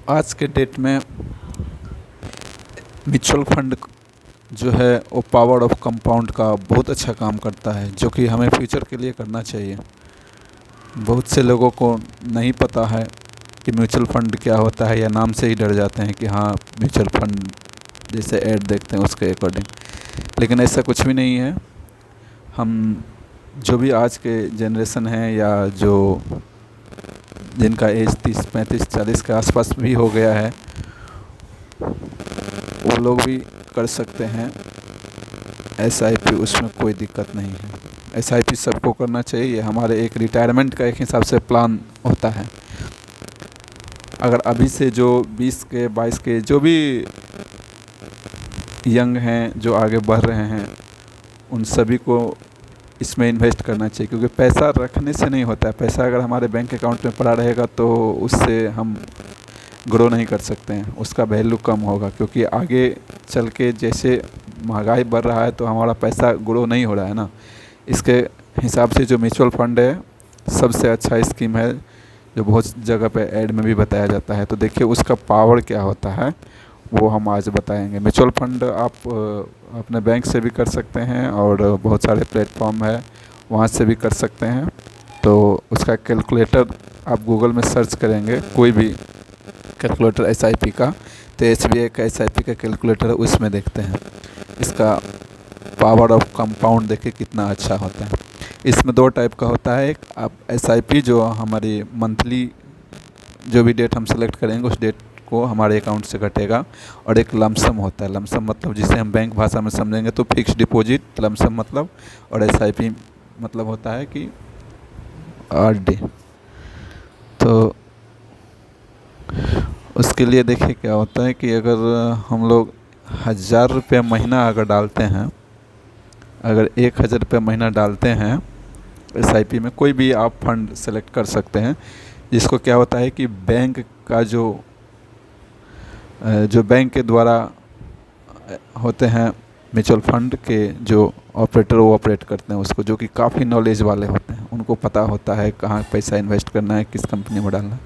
आज के डेट में म्यूचुअल फंड जो है वो पावर ऑफ कंपाउंड का बहुत अच्छा काम करता है, जो कि हमें फ्यूचर के लिए करना चाहिए। बहुत से लोगों को नहीं पता है कि म्यूचुअल फंड क्या होता है, या नाम से ही डर जाते हैं कि हाँ म्यूचुअल फंड जैसे ऐड देखते हैं उसके अकॉर्डिंग। लेकिन ऐसा कुछ भी नहीं है। हम जो भी आज के जनरेशन हैं या जो जिनका एज 30-35-40 के आसपास भी हो गया है, वो लोग भी कर सकते हैं SIP। उसमें कोई दिक्कत नहीं है। SIP सबको करना चाहिए। ये हमारे एक रिटायरमेंट का एक हिसाब से प्लान होता है। अगर अभी से जो 20 के 22 के जो भी यंग हैं, जो आगे बढ़ रहे हैं, उन सभी को इसमें इन्वेस्ट करना चाहिए। क्योंकि पैसा रखने से नहीं होता है। पैसा अगर हमारे बैंक अकाउंट में पड़ा रहेगा तो उससे हम ग्रो नहीं कर सकते हैं, उसका वैल्यू कम होगा। क्योंकि आगे चल के जैसे महंगाई बढ़ रहा है तो हमारा पैसा ग्रो नहीं हो रहा है ना। इसके हिसाब से जो म्यूचुअल फंड है सबसे अच्छा स्कीम है, जो बहुत जगह पे ऐड में भी बताया जाता है। तो देखिए उसका पावर क्या होता है वो हम आज बताएंगे। म्यूचुअल फंड आप अपने बैंक से भी कर सकते हैं और बहुत सारे प्लेटफॉर्म है वहाँ से भी कर सकते हैं। तो उसका कैलकुलेटर आप गूगल में सर्च करेंगे कोई भी कैलकुलेटर SIP का, तो SBI का SIP का कैलकुलेटर है, उसमें देखते हैं इसका पावर ऑफ कंपाउंड। देखिए कितना अच्छा होता है। इसमें 2 टाइप का होता है। एक आप SIP जो हमारी मंथली जो भी डेट हम सेलेक्ट करेंगे उस डेट को हमारे अकाउंट से कटेगा, और एक लमसम होता है। लमसम मतलब जिसे हम बैंक भाषा में समझेंगे तो फिक्स डिपॉजिट लमसम मतलब, और SIP मतलब होता है कि RD। तो उसके लिए देखिए क्या होता है कि अगर हम लोग 1000 रुपये महीना अगर डालते हैं, अगर 1000 रुपये महीना डालते हैं SIP में, कोई भी आप फंड सेलेक्ट कर सकते हैं। जिसको क्या होता है कि बैंक का जो बैंक के द्वारा होते हैं म्यूचुअल फंड के जो ऑपरेटर वो ऑपरेट करते हैं उसको, जो कि काफ़ी नॉलेज वाले होते हैं। उनको पता होता है कहाँ पैसा इन्वेस्ट करना है, किस कंपनी में डालना है।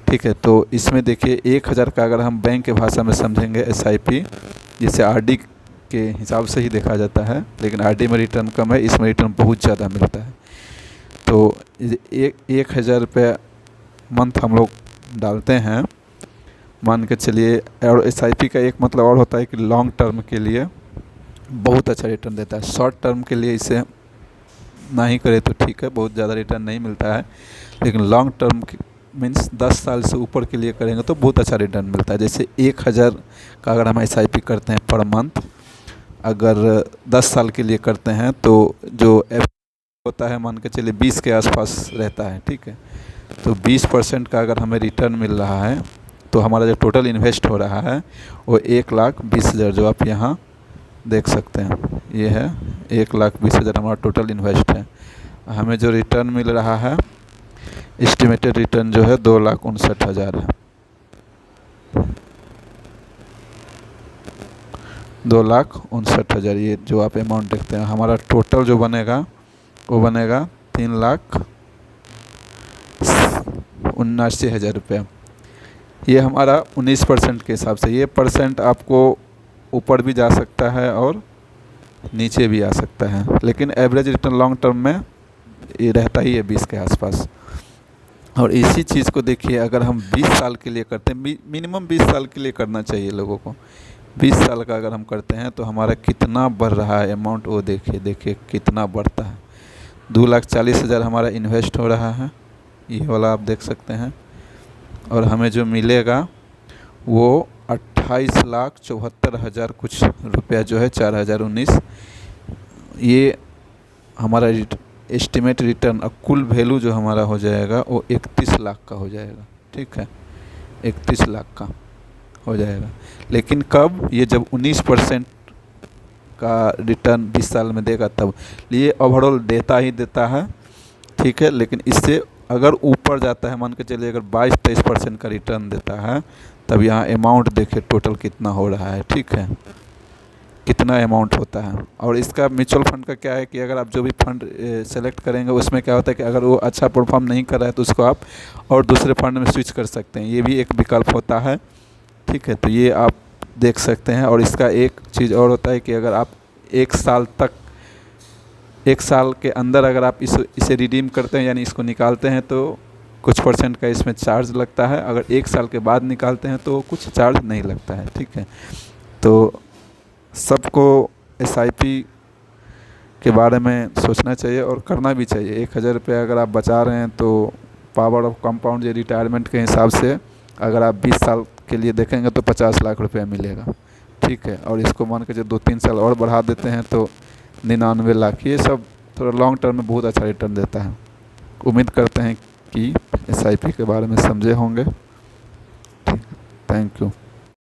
ठीक है, तो इसमें देखिए 1000 का अगर हम बैंक के भाषा में समझेंगे SIP, जिसे RD के हिसाब से ही देखा जाता है, लेकिन RD में रिटर्न कम है, इसमें रिटर्न बहुत ज़्यादा मिलता है। तो 1000 रुपये मंथ हम लोग डालते हैं, मान के चलिए। और SIP का एक मतलब और होता है कि लॉन्ग टर्म के लिए बहुत अच्छा रिटर्न देता है। शॉर्ट टर्म के लिए इसे ना ही करे तो ठीक है, बहुत ज़्यादा रिटर्न नहीं मिलता है। लेकिन लॉन्ग टर्म मीन्स 10 साल से ऊपर के लिए करेंगे तो बहुत अच्छा रिटर्न मिलता है। जैसे 1000 का अगर हम SIP करते हैं पर मंथ, अगर 10 साल के लिए करते हैं तो जो होता है मान के चलिए 20 के आसपास रहता है। ठीक है, तो 20% का अगर हमें रिटर्न मिल रहा है तो हमारा जो टोटल इन्वेस्ट हो रहा है वो 1,20,000, जो आप यहाँ देख सकते हैं, ये है 1,20,000 हमारा टोटल इन्वेस्ट है। हमें जो रिटर्न मिल रहा है एस्टिमेटेड रिटर्न जो है 2,59,000 है। 2,59,000 ये जो आप अमाउंट देखते हैं। हमारा टोटल जो बनेगा वो बनेगा 3,79,000 रुपये। ये हमारा 19% के हिसाब से। ये परसेंट आपको ऊपर भी जा सकता है और नीचे भी आ सकता है, लेकिन एवरेज रिटर्न लॉन्ग टर्म में ये रहता ही है 20 के आसपास। और इसी चीज़ को देखिए अगर हम 20 साल के लिए करते हैं, मिनिमम 20 साल के लिए करना चाहिए लोगों को। 20 साल का अगर हम करते हैं तो हमारा कितना बढ़ रहा है अमाउंट, वो देखिए कितना बढ़ता है। 2,40,000 हमारा इन्वेस्ट हो रहा है, ये वाला आप देख सकते हैं। और हमें जो मिलेगा वो 28,74,000 कुछ रुपया जो है 4,019। ये हमारा एस्टिमेट रिटर्न, और कुल वैल्यू जो हमारा हो जाएगा वो 31 लाख का हो जाएगा। ठीक है, 31 लाख का हो जाएगा। लेकिन कब? ये जब 19% का रिटर्न 20 साल में देगा तब। ये ओवरऑल देता ही देता है। ठीक है, लेकिन इससे अगर ऊपर जाता है, मान के चलिए अगर 22-23% का रिटर्न देता है, तब यहाँ अमाउंट देखिए टोटल कितना हो रहा है। ठीक है, कितना अमाउंट होता है। और इसका म्यूचुअल फंड का क्या है कि अगर आप जो भी फंड सेलेक्ट करेंगे उसमें क्या होता है कि अगर वो अच्छा परफॉर्म नहीं कर रहा है तो उसको आप और दूसरे फंड में स्विच कर सकते हैं, ये भी एक विकल्प होता है। ठीक है, तो ये आप देख सकते हैं। और इसका एक चीज़ और होता है कि अगर आप 1 साल के अंदर अगर आप इसे रिडीम करते हैं यानी इसको निकालते हैं तो कुछ परसेंट का इसमें चार्ज लगता है। अगर 1 साल के बाद निकालते हैं तो कुछ चार्ज नहीं लगता है। ठीक है, तो सबको एसआईपी के बारे में सोचना चाहिए और करना भी चाहिए। 1,000 रुपये अगर आप बचा रहे हैं तो पावर ऑफ कंपाउंड ये रिटायरमेंट के हिसाब से अगर आप 20 साल के लिए देखेंगे तो 50 लाख रुपया मिलेगा। ठीक है, और इसको मान के जो 2-3 साल और बढ़ा देते हैं तो 99 लाख, ये सब थोड़ा लॉन्ग टर्म में बहुत अच्छा रिटर्न देता है। उम्मीद करते हैं कि एसआईपी के बारे में समझे होंगे। ठीक, थैंक यू।